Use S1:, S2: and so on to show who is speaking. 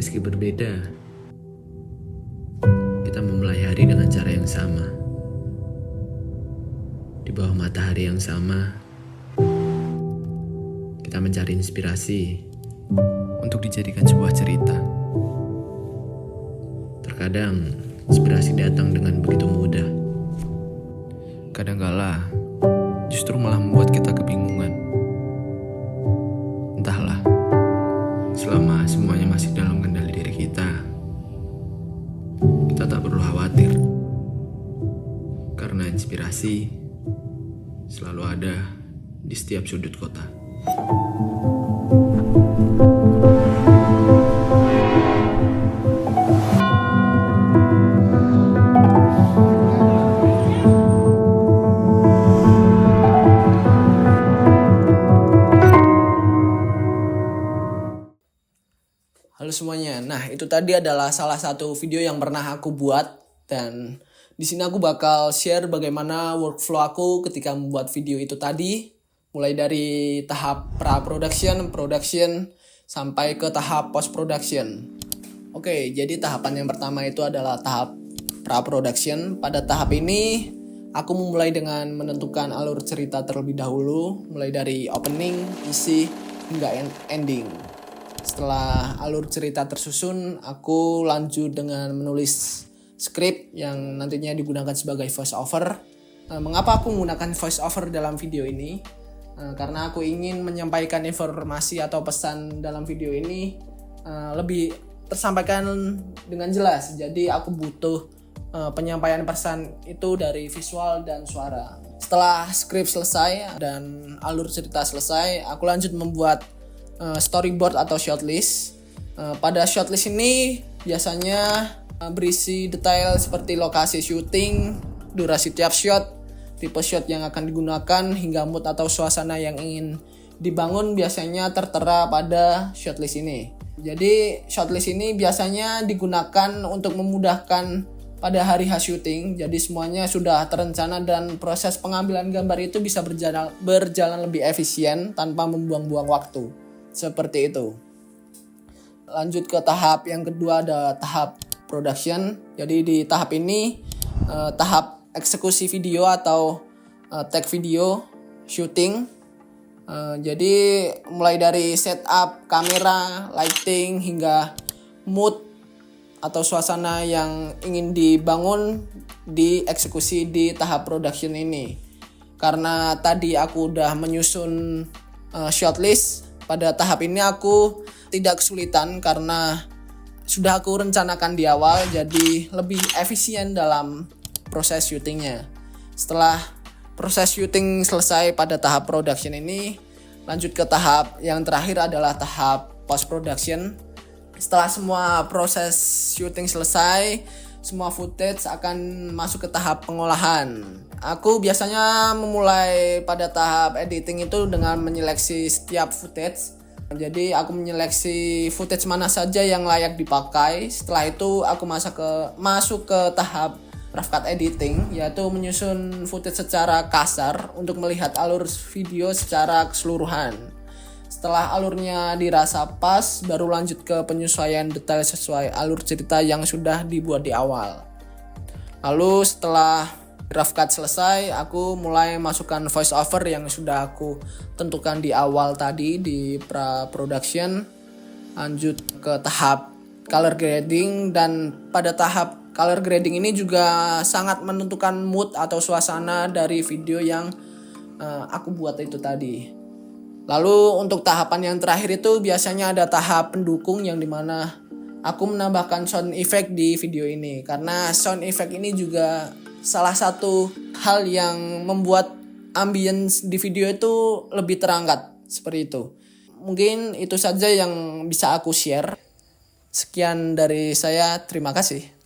S1: Meski berbeda, kita memulai hari dengan cara yang sama. Di bawah matahari yang sama, kita mencari inspirasi untuk dijadikan sebuah cerita. Terkadang, inspirasi datang dengan begitu mudah. Kadangkala, justru malah membuat kita kebingungan. Entahlah, selama semuanya masih dalam kendali diri kita tak perlu khawatir. Karena inspirasi selalu ada di setiap sudut kota.
S2: Halo semuanya. Nah, itu tadi adalah salah satu video yang pernah aku buat, dan di sini aku bakal share bagaimana workflow aku ketika membuat video itu tadi, mulai dari tahap pra-production, production, sampai ke tahap post-production. Oke, jadi tahapan yang pertama itu adalah tahap pra-production. Pada tahap ini, aku memulai dengan menentukan alur cerita terlebih dahulu, mulai dari opening, isi, hingga ending. Setelah alur cerita tersusun, aku lanjut dengan menulis skrip yang nantinya digunakan sebagai voice over. Mengapa aku menggunakan voice over dalam video ini? Karena aku ingin menyampaikan informasi atau pesan dalam video ini lebih tersampaikan dengan jelas. Jadi aku butuh penyampaian pesan itu dari visual dan suara. Setelah skrip selesai dan alur cerita selesai, aku lanjut membuat storyboard atau shortlist. Pada shortlist ini biasanya berisi detail seperti lokasi syuting, durasi tiap shot, tipe shot yang akan digunakan, hingga mood atau suasana yang ingin dibangun biasanya tertera pada shortlist ini. Jadi shortlist ini biasanya digunakan untuk memudahkan pada hari syuting. Jadi semuanya sudah terencana dan proses pengambilan gambar itu bisa berjalan lebih efisien tanpa membuang-buang waktu. Seperti itu. Lanjut ke tahap yang kedua, ada tahap production. Jadi di tahap ini tahap eksekusi video atau take video shooting. Jadi mulai dari setup kamera, lighting, hingga mood atau suasana yang ingin dibangun dieksekusi di tahap production ini. Karena tadi aku udah menyusun shortlist, pada tahap ini aku tidak kesulitan karena sudah aku rencanakan di awal, jadi lebih efisien dalam proses syutingnya. Setelah proses syuting selesai pada tahap production ini, lanjut ke tahap yang terakhir adalah tahap post production. Setelah semua proses syuting selesai, semua footage akan masuk ke tahap pengolahan. Aku biasanya memulai pada tahap editing itu dengan menyeleksi setiap footage. Jadi aku menyeleksi footage mana saja yang layak dipakai. Setelah itu aku masuk ke tahap rough cut editing, yaitu menyusun footage secara kasar untuk melihat alur video secara keseluruhan. Setelah alurnya dirasa pas, baru lanjut ke penyesuaian detail sesuai alur cerita yang sudah dibuat di awal. Lalu setelah rough cut selesai, aku mulai masukkan voice over yang sudah aku tentukan di awal tadi di pra-production. Lanjut ke tahap color grading, dan pada tahap color grading ini juga sangat menentukan mood atau suasana dari video yang aku buat itu tadi. Lalu untuk tahapan yang terakhir itu biasanya ada tahap pendukung, yang dimana aku menambahkan sound effect di video ini. Karena sound effect ini juga salah satu hal yang membuat ambience di video itu lebih terangkat, seperti itu. Mungkin itu saja yang bisa aku share. Sekian dari saya, terima kasih.